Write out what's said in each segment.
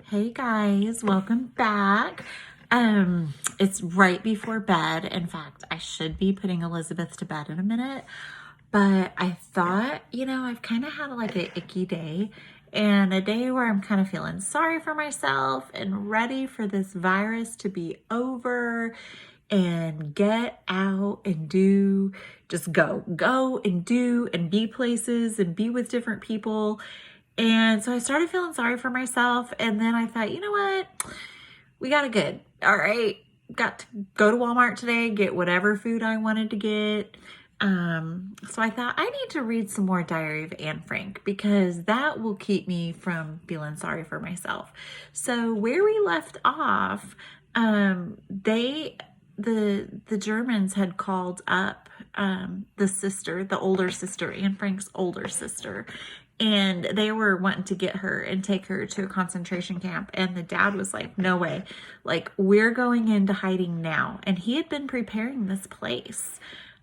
Hey guys, welcome back. It's right before bed. In fact, I should be putting Elizabeth to bed in a minute, but I thought, I've kind of had like an icky day and a day where I'm kind of feeling sorry for myself and ready for this virus to be over and get out and just go and do and be places and be with different people. And so I started feeling sorry for myself. And then I thought, you know what? We got it good. All right. Got to go to Walmart today, get whatever food I wanted to get. So I thought I need to read some more Diary of Anne Frank because that will keep me from feeling sorry for myself. So where we left off, the Germans had called up the older sister, Anne Frank's older sister, and they were wanting to get her and take her to a concentration camp. And the dad was like, no way, like we're going into hiding now. And he had been preparing this place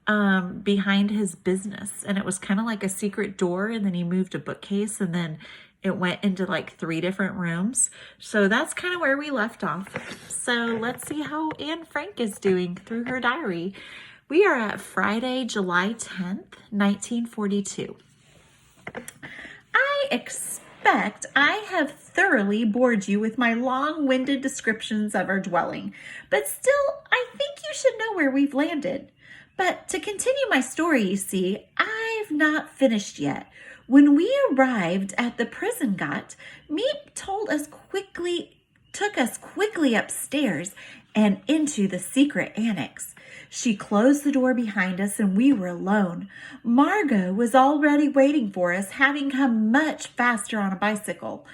behind his business, and it was kind of like a secret door, and then he moved a bookcase, and then it went into like 3 different rooms. So that's kind of where we left off. So let's see how Anne Frank is doing through her diary. We are at Friday, July 10th, 1942. I expect I have thoroughly bored you with my long-winded descriptions of our dwelling, but still, I think you should know where we've landed. But to continue my story, you see, I've not finished yet. When we arrived at the prison gate, Meep took us quickly upstairs and into the secret annex. She closed the door behind us and we were alone. Margot was already waiting for us, having come much faster on a bicycle.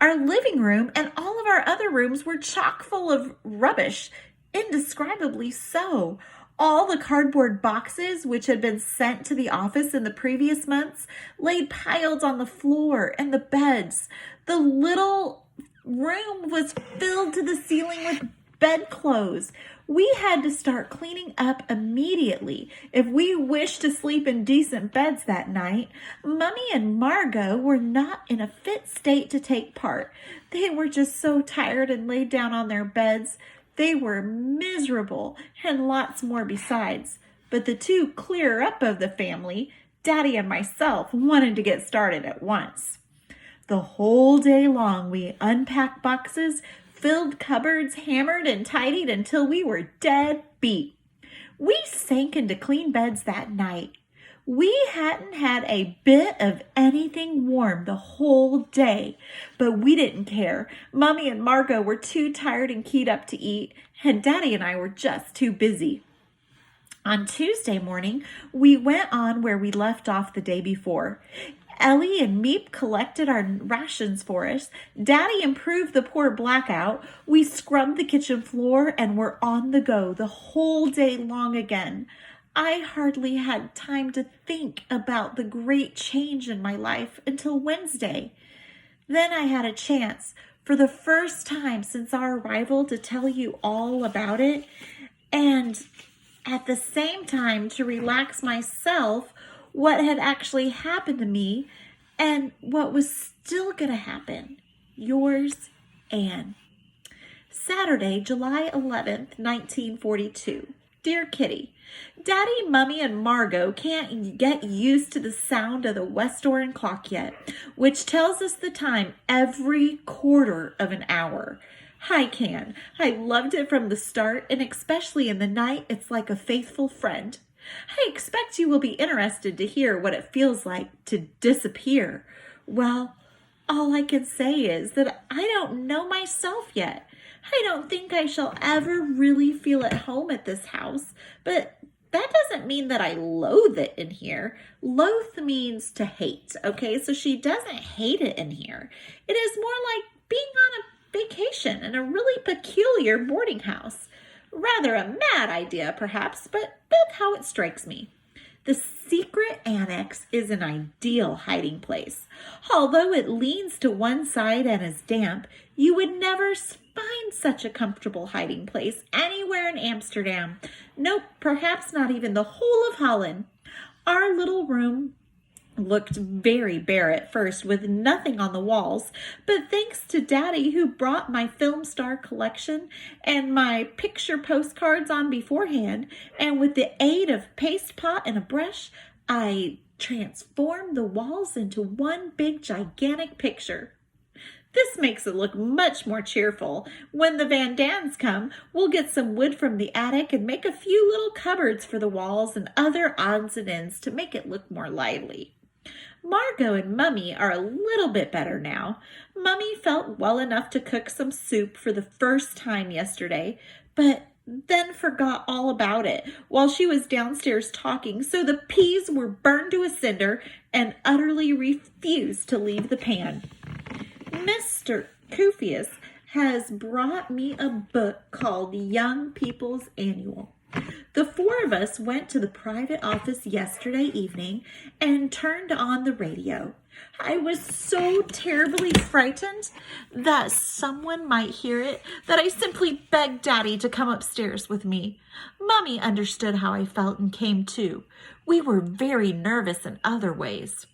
Our living room and all of our other rooms were chock full of rubbish, indescribably so. All the cardboard boxes which had been sent to the office in the previous months lay piled on the floor and the beds. The little room was filled to the ceiling with bedclothes. We had to start cleaning up immediately if we wished to sleep in decent beds that night. Mummy and Margot were not in a fit state to take part. They were just so tired and laid down on their beds. They were miserable, and lots more besides. But the 2 clearer up of the family, Daddy and myself, wanted to get started at once. The whole day long we unpacked boxes, filled cupboards, hammered and tidied until we were dead beat. We sank into clean beds that night. We hadn't had a bit of anything warm the whole day, but we didn't care. Mummy and Margot were too tired and keyed up to eat, and Daddy and I were just too busy. On Tuesday morning, we went on where we left off the day before. Ellie and Meep collected our rations for us. Daddy improved the poor blackout. We scrubbed the kitchen floor and were on the go the whole day long again. I hardly had time to think about the great change in my life until Wednesday. Then I had a chance, for the first time since our arrival, to tell you all about it, and at the same time to relax myself what had actually happened to me and what was still going to happen. Yours, Anne. Saturday, July 11th, 1942. Dear Kitty, Daddy, Mummy, and Margot can't get used to the sound of the West Oran clock yet, which tells us the time every quarter of an hour. I can. I loved it from the start, and especially in the night, it's like a faithful friend. I expect you will be interested to hear what it feels like to disappear. Well, all I can say is that I don't know myself yet. I don't think I shall ever really feel at home at this house, but that doesn't mean that I loathe it in here. Loathe means to hate, okay? So she doesn't hate it in here. It is more like being on a vacation in a really peculiar boarding house. Rather a mad idea, perhaps, but that's how it strikes me. The secret annex is an ideal hiding place. Although it leans to one side and is damp, you would never find such a comfortable hiding place anywhere in Amsterdam. Nope, perhaps not even the whole of Holland. Our little room looked very bare at first with nothing on the walls, but thanks to Daddy who brought my film star collection and my picture postcards on beforehand, and with the aid of paste pot and a brush, I transformed the walls into one big gigantic picture. This makes it look much more cheerful. When the Van Dans come, we'll get some wood from the attic and make a few little cupboards for the walls and other odds and ends to make it look more lively. Margot and Mummy are a little bit better now. Mummy felt well enough to cook some soup for the first time yesterday, but then forgot all about it while she was downstairs talking, so the peas were burned to a cinder and utterly refused to leave the pan. Mr. Kufius has brought me a book called Young People's Annual. The four of us went to the private office yesterday evening and turned on the radio. I was so terribly frightened that someone might hear it that I simply begged Daddy to come upstairs with me. Mummy understood how I felt and came too. We were very nervous in other ways.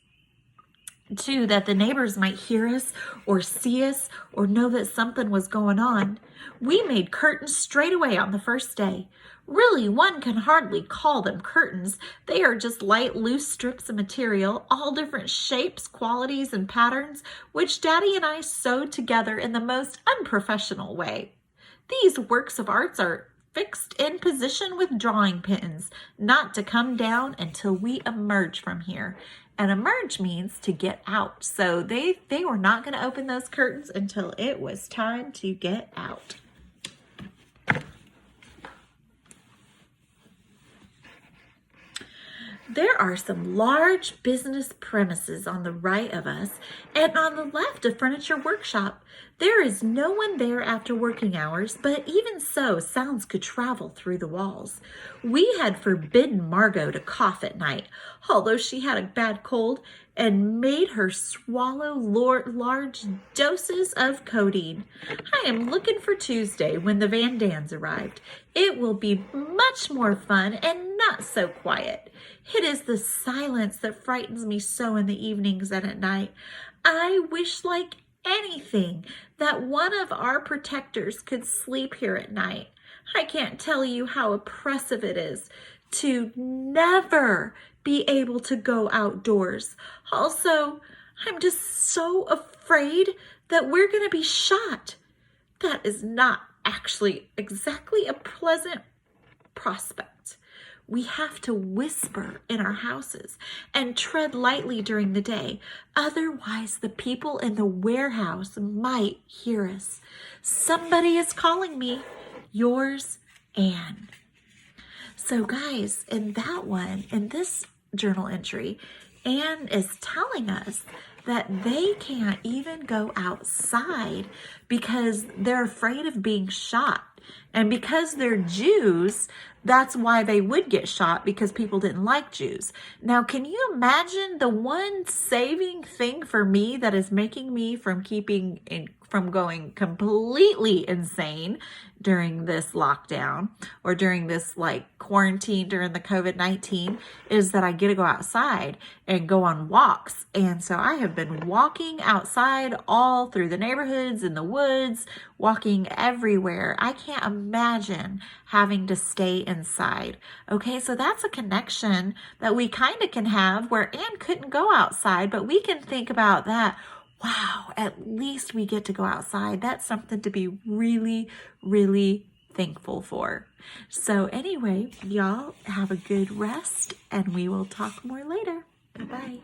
Too, that the neighbors might hear us or see us or know that something was going on. We made curtains straight away on the first day. Really, one can hardly call them curtains. They are just light, loose strips of material, all different shapes, qualities, and patterns, which Daddy and I sewed together in the most unprofessional way. These works of art are fixed in position with drawing pins, not to come down until we emerge from here. And emerge means to get out. So they were not going to open those curtains until it was time to get out. There are some large business premises on the right of us, and on the left a furniture workshop. There is no one there after working hours, but even so, sounds could travel through the walls. We had forbidden Margot to cough at night, although she had a bad cold, and made her swallow large doses of codeine. I am looking for Tuesday when the Van Dans arrived. It will be much more fun and not so quiet. It is the silence that frightens me so in the evenings and at night. I wish like anything that one of our protectors could sleep here at night. I can't tell you how oppressive it is to never be able to go outdoors. Also, I'm just so afraid that we're going to be shot. That is not actually exactly a pleasant prospect. We have to whisper in our houses and tread lightly during the day. Otherwise, the people in the warehouse might hear us. Somebody is calling me. Yours, Anne. So guys, in this journal entry, Anne is telling us that they can't even go outside because they're afraid of being shot. And because they're Jews, that's why they would get shot, because people didn't like Jews. Now, can you imagine the one saving thing for me that is making me from going completely insane during this lockdown or during this quarantine during the COVID-19 is that I get to go outside and go on walks. And so I have been walking outside all through the neighborhoods, in the woods, walking everywhere. I can't imagine having to stay inside. Okay, so that's a connection that we kind of can have where Anne couldn't go outside, but we can think about that. Wow, at least we get to go outside. That's something to be really, really thankful for. So anyway, y'all have a good rest and we will talk more later. Bye-bye.